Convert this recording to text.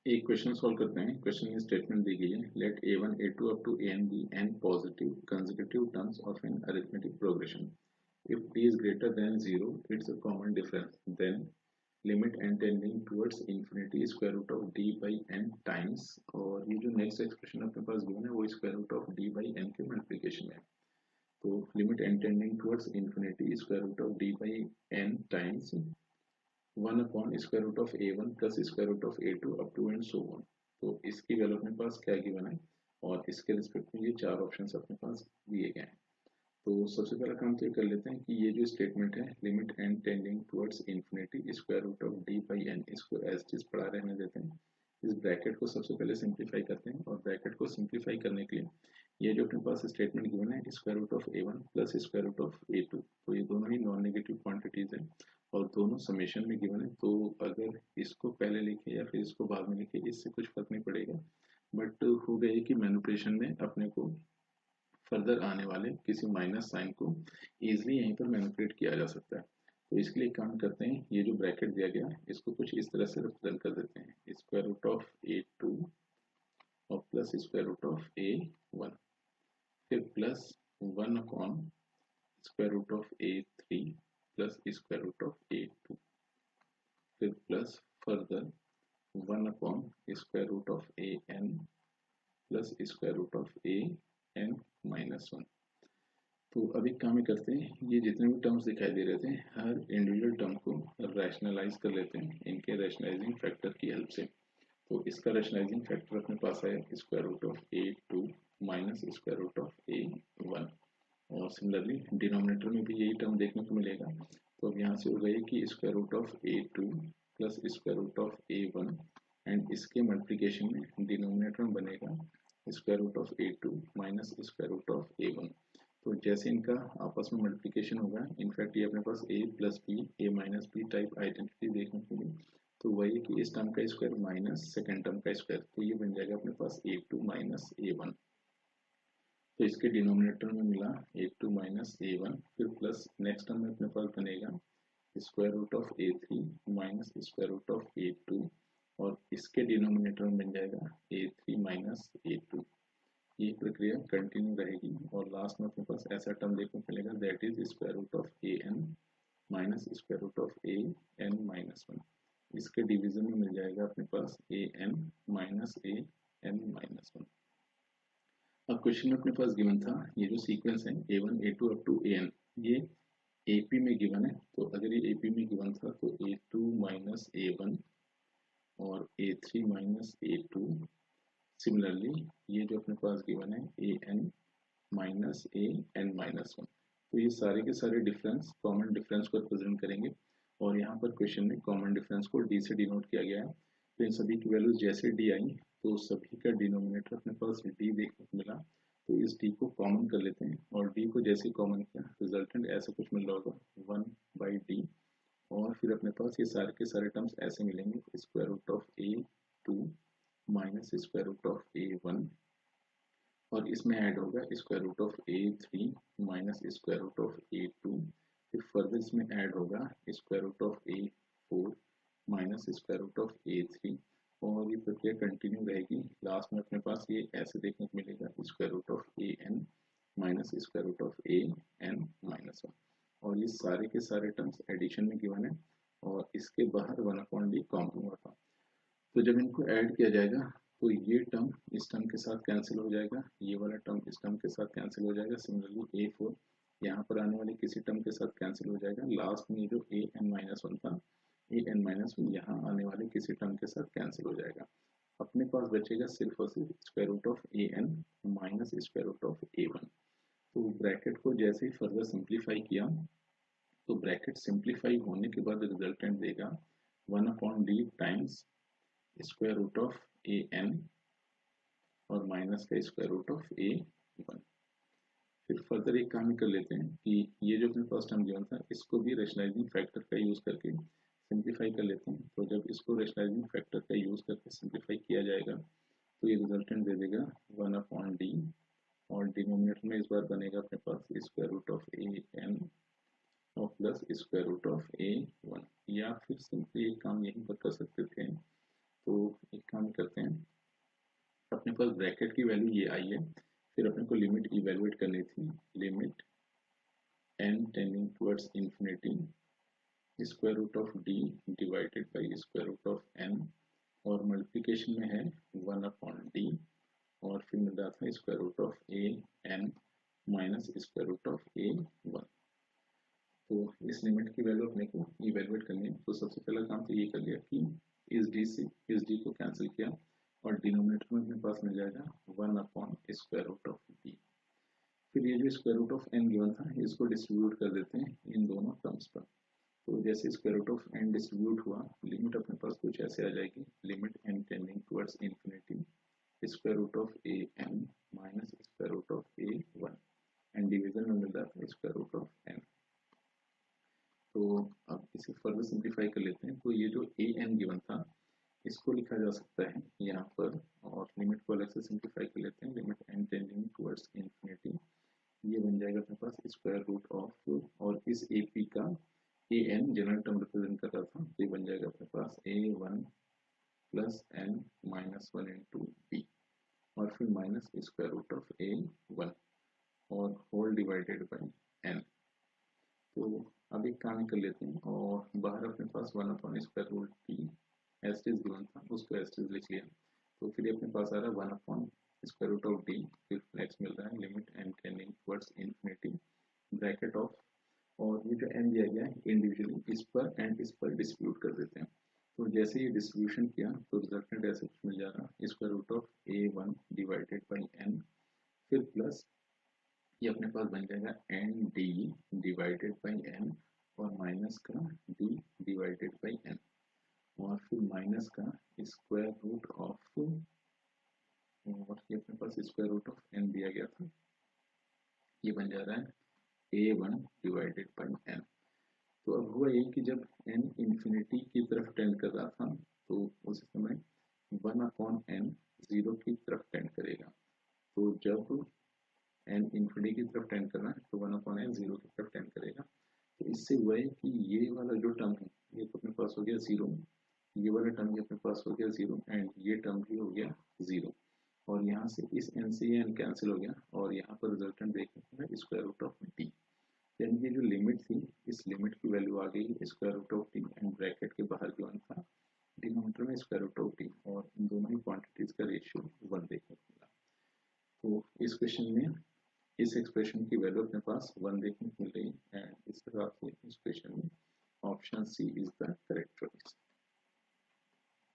एक question solve करते हैं। क्वेश्चन में स्टेटमेंट दी गई है, let a1 a2 up to an be n positive consecutive terms of an arithmetic progression. If t is greater than 0, it's a common difference. Then limit n tending towards infinity square root of d by n times, और ये जो next expression अपने पास given है वो square root of d by n के multiplication है। तो limit n tending towards infinity square root of d by n times 1 upon square root of a1 plus square root of a2 up to and so on. तो इसकी value अपने पास क्या given है और इसके रिस्पेक्ट में ये चार ऑप्शंस अपने पास दिए गए हैं। तो सबसे पहला काम तो ये कर लेते हैं कि ये जो स्टेटमेंट है limit n tending towards infinity square root of d by n, इसको एज इट इज पढ़ा रहने देते हैं। इस ब्रैकेट को सबसे पहले सिंप्लीफाई करते हैं और ब्रैकेट को सिंप्लीफाई करने के लिए ये जो अपने पास स्टेटमेंट गिवन है square root of a1 plus square root of a2, तो ये दोनों ही नॉन नेगेटिव क्वांटिटीज हैं और दोनों समेशन में गिवन है। तो अगर इसको पहले लिखे या फिर इसको बाद में लिखे इससे कुछ फर्क नहीं पड़ेगा, बट हो गया कि मैनिपुलेशन में अपने को फर्दर आने वाले किसी माइनस साइन को इजीली यहीं पर मैनिपुलेट किया जा सकता है। तो इसके लिए काम करते हैं, ये जो ब्रैकेट दिया गया है इसको कुछ इस तरह से रिप्रेजेंट कर देते हैं, स्क्वायर रूट ऑफ a2 और plus square root of a1, फिर plus 1 upon square root of a3 plus square root of a2, फिर plus further 1 upon square root of an plus square root of an minus 1। तो अभी काम ही करते हैं, ये जितने भी टर्म्स दिखाई दे रहे थे हर इंडिविजुअल टर्म को रैशनलाइज कर लेते हैं इनके रैशनलाइजिंग फैक्टर की हेल्प से। तो इसका रैशनलाइजिंग फैक्टर अपने पास है square root of a2 minus square root of a1, और सिमिलरली डिनोमिनेटर में भी यही टर्म देखने को मिलेगा। तो अब यहाँ से हो गई कि square root of a2 plus square root of a1 and इसके मल्टीप्लिकेशन में डिनोमिनेटर में बनेगा square root of a2 minus square root of a1। तो जैसे इनका आपस में मल्टीप्लिकेशन होगा, इनफैक्ट ये अपने पास a plus B A minus B type identity देखने को मिली। तो वही कि इस टर्म का स्क्वायर माइनस सेकेंड टर्म का स्क्वायर, तो ये बन जाएगा अपने पास a2 माइनस a1। तो इसके डिनोमिनेटर में मिला a2 माइनस a1, फिर प्लस नेक्स्ट टर्म में अपने पास बनेगा square root of a3 minus square root of a2, और इसके डिनोमिनेटर में बन जाएगा a3 माइनस a2। ये प्रक्रिया कंटिन्यू रहेगी और लास्ट में अपने पास ऐसा टर्म देखने को मिलेगा that is square root of an minus square root of an minus 1। इसके डिवीजन में मिल जाएगा अपने पास an माइनस an माइनस 1। अब क्वेश्चन में अपने पास गिवन था ये जो सीक्वेंस है a1 a2 up to an, ये AP में गिवन है। तो अगर ये AP में गिवन था तो a2 माइनस a1 और a3 माइनस a2, सिमिलरली ये जो अपने पास गिवन है an माइनस an माइनस 1, तो ये सारे के सारे डिफरेंस कॉमन डिफरेंस को रिप्रेजेंट करेंगे और यहाँ पर क्वेश्चन में कॉमन डिफरेंस को d से डिनोट किया गया है। तो इन सभी की वैल्यूज जैसे d आई तो सभी का डिनोमिनेटर अपने पास d देखने को मिला। तो इस d को कॉमन कर लेते हैं और d को जैसे कॉमन किया रिजल्टेंट ऐसा कुछ मिल रहा होगा 1 बाई डी, और फिर अपने पास ये सारे के सारे टर्म्स ऐसे मिलेंगे square root of a2 minus square root of a1, और इसमें ऐड होगा square root of a3 minus square root of a2, फिर फर्दर इसमें ऐड होगा square root of a4 minus square root of a3, और ये प्रक्रिया कंटिन्यू रहेगी। लास्ट में अपने पास ये ऐसे देखने को मिलेगा square root of an minus square root of an minus 1, और ये सारे के सारे टर्म्स एडिशन में गिवन है और इसके बाहर 1/d कॉमन हुआ था। तो जब इनको ऐड किया जाएगा तो ये टर्म इस टर्म के साथ कैंसिल हो जाएगा, ये वाला टर्म इस टर्म के साथ कैंसिल हो जाएगा, सिमिलरली a4 यहाँ पर आने वाले किसी टर्म के साथ कैंसिल हो जाएगा। लास्ट में ये जो an माइनस 1 था an माइनस 1 यहाँ आने वाले किसी टर्म के साथ कैंसिल हो जाएगा। अपने पास बचेगा सिर्फ और सिर्फ square root of an minus square root of a1। तो ब्रैकेट को जैसे ही फर्दर सिंप्लीफाई किया तो ब्रैकेट सिंप्लीफाई होने के बाद रिजल्टेंट देगा 1/d times square root of an और माइनस का स्क्वायर रूट ऑफ a1। फिर फर्दर एक काम ही कर लेते हैं कि ये जो अपने फर्स्ट टर्म गिवन था इसको भी रैशनलाइजिंग फैक्टर का यूज करके सिंप्लीफाई कर लेते हैं। तो जब इसको रैशनलाइजिंग फैक्टर का यूज करके सिंप्लीफाई किया जाएगा तो ये रिजल्टेंट दे देगा 1/d, और डिनोमिनेटर में इस बार बनेगा अपने पास स्क्वायर रूट ऑफ an और plus square root of a1, या फिर सिंपली एक काम यहीं पर कर सकते थे। तो एक काम करते हैं, अपने पास ब्रैकेट की वैल्यू ये आई है, फिर अपने को लिमिट इवेलुएट करनी थी, limit n tending towards infinity square root of d divided by square root of n, और मल्टीप्लिकेशन में है 1/d, और फिर मिल रहा था square root of a n minus square root of a 1। तो इस लिमिट की वैल्यू अपने को इवेलुएट करनी है। तो सबसे पहला काम तो ये कर लिया कि इस d से इस d को कैंसिल किया, और डिनोमिनेटर में अपने पास मिल जाएगा 1/स्क्वायर रूट ऑफ d। फिर ये जो square root of n given था, इसको डिस्ट्रीब्यूट कर देते हैं इन दोनों टर्म्स पर। तो जैसे square root of n distribute हुआ, लिमिट अपने पास कुछ ऐसे आ जाएगी, limit n tending towards infinity square root of a n minus square root of a 1, and division में मिल रहा था स्क्वायर रूट ऑफ n। तो अब इसे फर्दर सिंप्लीफाई कर लेते हैं। तो ये जो a n गिवन था, इसको लिखा जा सकता है यहाँ पर, और लिमिट को अलग से सिंप्लीफाई कर लेते हैं, limit n tending towards infinity, ये बन जाएगा अपने पास स्क्वायर रूट ऑफ, और इस AP का A N general term represent कर रहा था, तो ये बन जाएगा अपने पास a1 plus n minus 1 into B, और फिर minus square root of a1 और होल डिवाइडेड बाई n। तो अब एक काम कर लेते हैं, और बाहर अपने पास 1/स्क्वायर रूट टी एस्टिस गिवन था, उसको एस्टिस लिख लिया। तो फिर अपने पास आ रहा है 1/स्क्वायर रूट ऑफ डी, फिर नेक्स्ट मिल रहा है limit n tending towards infinity bracket of, और ये जो n दिया गया है इंडिविजुअली इस पर एंड इस पर डिस्ट्रीब्यूट कर देते हैं। तो जैसे ये डिस्ट्रीब्यूशन किया तो रिजल्टेंट ऐसे कुछ मिल जा रहा, square root of a1 divided by n, फिर प्लस ये अपने पास बन जाएगा N D divided by n, और माइनस का d डिवाइडेड बाई n, और फिर माइनस का स्क्वायर रूट ऑफ, और ये अपने पास स्क्वायर रूट ऑफ n दिया गया था, ये बन जा रहा है a1 डिवाइडेड बाई n। तो अब हुआ ये कि जब n इंफिनिटी की तरफ टेंड कर रहा था, तो उस समय 1/n 0 की तरफ टेंड करेगा। तो जब n इंफिनिटी की तरफ टेंड कर रहा है तो 1/n 0 की तरफ टेंड करेगा। तो इससे हुआ है कि ये वाला जो टर्म है ये तो अपने पास हो गया 0, ये वाला टर्म भी अपने पास हो गया 0, एंड ये टर्म भी हो गया 0, और यहाँ से इस n से ये n कैंसिल हो गया, और यहाँ पर रिजल्टेंट देखने को है स्क्वायर रूट ऑफ d। यानी कि जो लिमिट थी, इस लिमिट की वैल्यू आ गई square root of D, and bracket के बाहर गिवन था डिनोमिनेटर में स्क्वायर रूट ऑफ डी, और इन दोनों ही क्वांटिटीज का रेशियो 1 देखने को मिला। तो इस क्वेश्चन में इस एक्सप्रेशन की वैल्यू अपने पास 1 देखने को मिल रही है, एंड इस हिसाब से इस क्वेश्चन में option C is the correct choice.